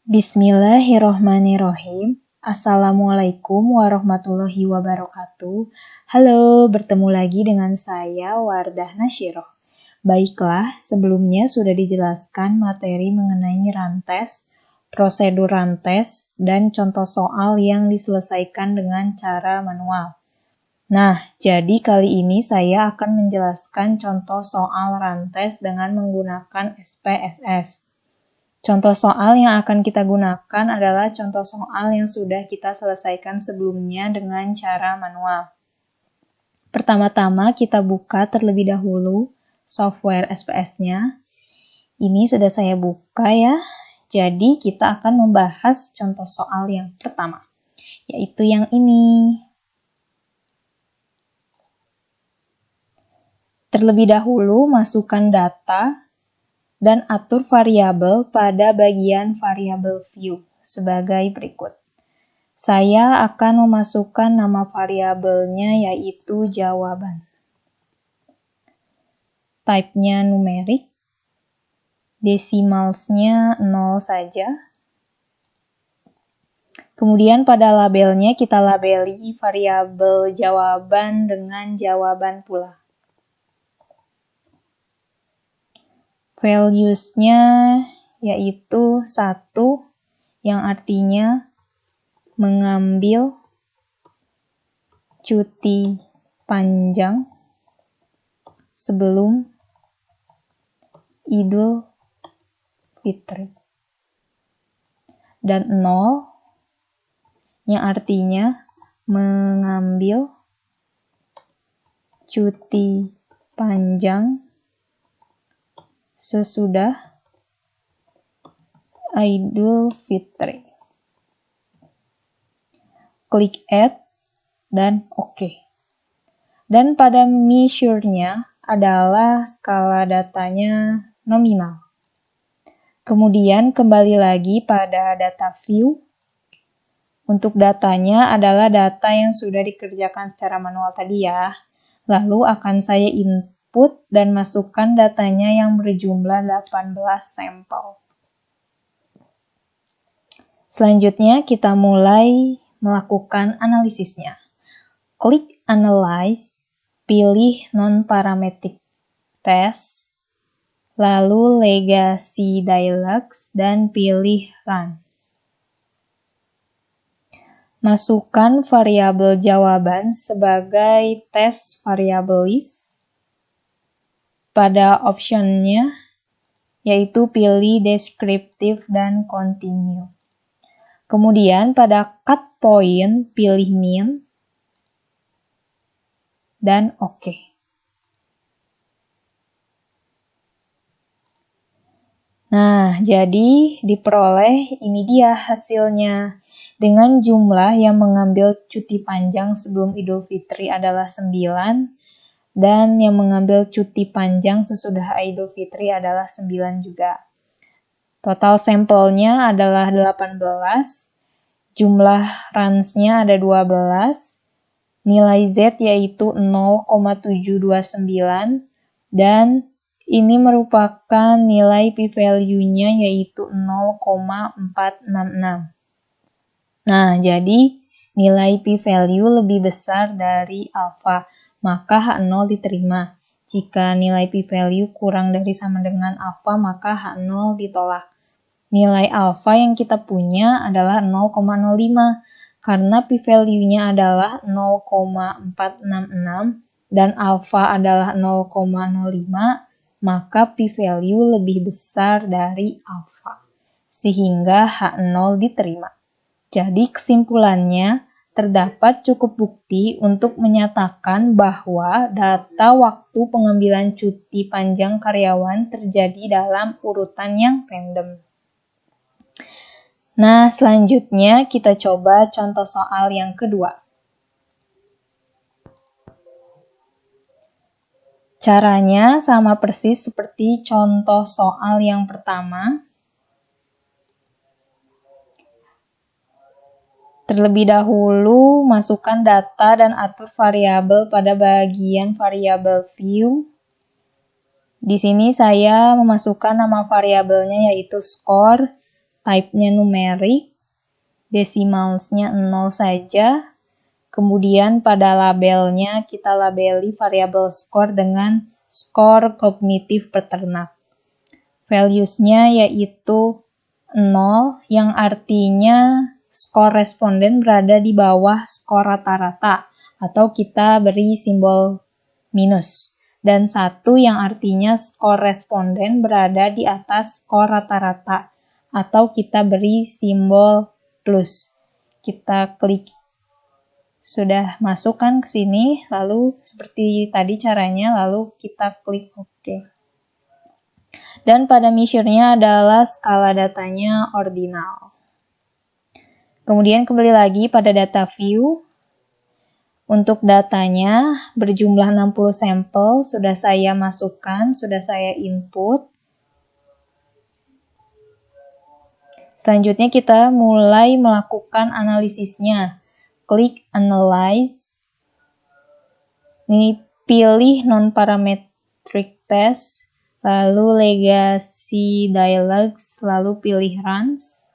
Bismillahirrohmanirrohim. Assalamualaikum warahmatullahi wabarakatuh. Halo, bertemu lagi dengan saya Wardah Nashiroh. Baiklah, sebelumnya sudah dijelaskan materi mengenai rantes, prosedur rantes, dan contoh soal yang diselesaikan dengan cara manual. Nah, jadi kali ini saya akan menjelaskan contoh soal rantes dengan menggunakan SPSS. Contoh soal yang akan kita gunakan adalah contoh soal yang sudah kita selesaikan sebelumnya dengan cara manual. Pertama-tama kita buka terlebih dahulu software SPS-nya. Ini sudah saya buka ya. Jadi kita akan membahas contoh soal yang pertama, yaitu yang ini. Terlebih dahulu masukkan data dan atur variabel pada bagian variabel view sebagai berikut. Saya akan memasukkan nama variabelnya yaitu jawaban. Type-nya numerik, decimalsnya 0 saja. Kemudian pada labelnya kita labeli variabel jawaban dengan jawaban pula. Values-nya yaitu 1 yang artinya mengambil cuti panjang sebelum Idul Fitri. Dan 0 yang artinya mengambil cuti panjang sesudah Idul Fitri. Klik Add dan OK. Dan pada measure-nya adalah skala datanya nominal. Kemudian kembali lagi pada data view. Untuk datanya adalah data yang sudah dikerjakan secara manual tadi ya. Lalu akan saya input dan masukkan datanya yang berjumlah 18 sampel. Selanjutnya kita mulai melakukan analisisnya. Klik Analyze, pilih Non-Parametric Test, lalu Legacy Dialogs, dan pilih Runs. Masukkan variabel jawaban sebagai test variable list. Pada optionnya, yaitu pilih Descriptive dan Continue. Kemudian pada cut point, pilih min, dan OK. Nah, jadi diperoleh ini dia hasilnya. Dengan jumlah yang mengambil cuti panjang sebelum Idul Fitri adalah 9, dan yang mengambil cuti panjang sesudah Idul Fitri adalah 9 juga. Total sampelnya adalah 18, jumlah runs-nya ada 12, nilai Z yaitu 0,729, dan ini merupakan nilai p-value-nya yaitu 0,466. Nah, jadi nilai p-value lebih besar dari alfa, maka H0 diterima. Jika nilai p-value kurang dari sama dengan alfa, maka H0 ditolak. Nilai alfa yang kita punya adalah 0,05, karena p-value-nya adalah 0,466 dan alfa adalah 0,05, maka p-value lebih besar dari alfa, sehingga H0 diterima. Jadi kesimpulannya, terdapat cukup bukti untuk menyatakan bahwa data waktu pengambilan cuti panjang karyawan terjadi dalam urutan yang random. Nah, selanjutnya kita coba contoh soal yang kedua. Caranya sama persis seperti contoh soal yang pertama. Terlebih dahulu, masukkan data dan atur variabel pada bagian variabel view. Di sini saya memasukkan nama variabelnya yaitu skor, type-nya numerik, desimalsnya 0 saja. Kemudian pada labelnya kita labeli variabel skor dengan skor kognitif peternak. Values-nya yaitu 0 yang artinya skor responden berada di bawah skor rata-rata atau kita beri simbol minus. Dan 1 yang artinya skor responden berada di atas skor rata-rata atau kita beri simbol plus. Kita klik sudah masukkan ke sini, lalu seperti tadi caranya, lalu kita klik OK. Dan pada measure-nya adalah skala datanya ordinal. Kemudian kembali lagi pada data view. Untuk datanya berjumlah 60 sampel sudah saya masukkan, sudah saya input. Selanjutnya kita mulai melakukan analisisnya. Klik Analyze. Ini pilih non-parametric test, lalu Legacy Dialogues, lalu pilih Runs.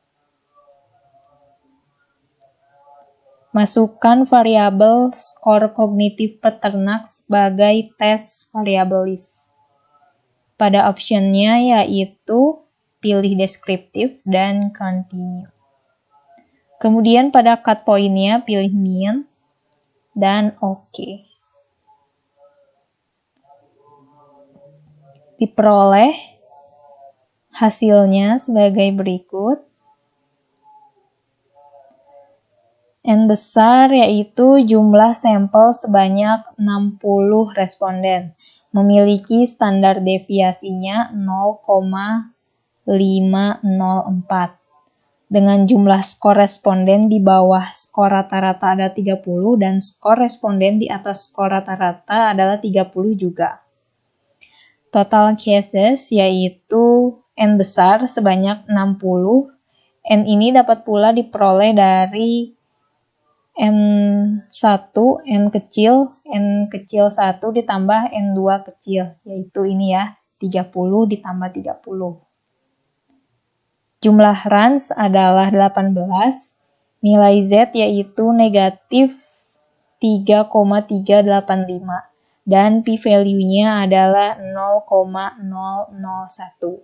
Masukkan variabel skor kognitif peternak sebagai tes variable list. Pada optionnya yaitu pilih deskriptif dan continue. Kemudian pada cut point-nya pilih mean dan OK. Diperoleh hasilnya sebagai berikut. N besar yaitu jumlah sampel sebanyak 60 responden. Memiliki standar deviasinya 0,504. Dengan jumlah skor responden di bawah skor rata-rata ada 30 dan skor responden di atas skor rata-rata adalah 30 juga. Total cases yaitu N besar sebanyak 60. N ini dapat pula diperoleh dari N1, N kecil 1 ditambah N2 kecil, yaitu ini ya, 30 ditambah 30. Jumlah runs adalah 18, nilai Z yaitu negatif 3,385, dan p-value-nya adalah 0,001.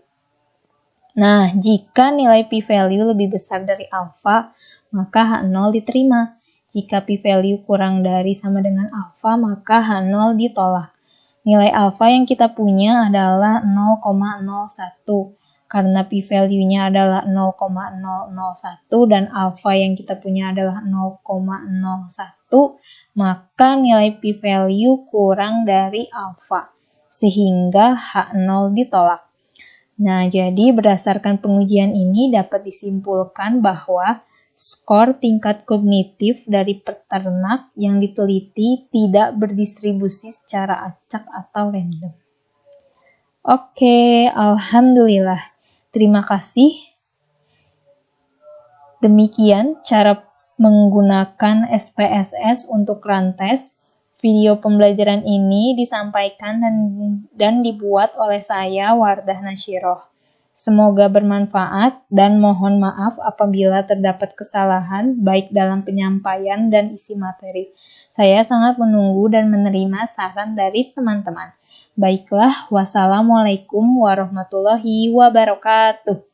Nah, jika nilai p-value lebih besar dari alfa, maka H0 diterima. Jika p-value kurang dari sama dengan alfa, maka H0 ditolak. Nilai alfa yang kita punya adalah 0,01. Karena p-value-nya adalah 0,001 dan alfa yang kita punya adalah 0,01, maka nilai p-value kurang dari alfa, sehingga H0 ditolak. Nah, jadi berdasarkan pengujian ini dapat disimpulkan bahwa skor tingkat kognitif dari peternak yang diteliti tidak berdistribusi secara acak atau random. Oke, alhamdulillah. Terima kasih. Demikian cara menggunakan SPSS untuk run test. Video pembelajaran ini disampaikan dan dibuat oleh saya, Wardah Nashiroh. Semoga bermanfaat dan mohon maaf apabila terdapat kesalahan baik dalam penyampaian dan isi materi. Saya sangat menunggu dan menerima saran dari teman-teman. Baiklah, wassalamualaikum warahmatullahi wabarakatuh.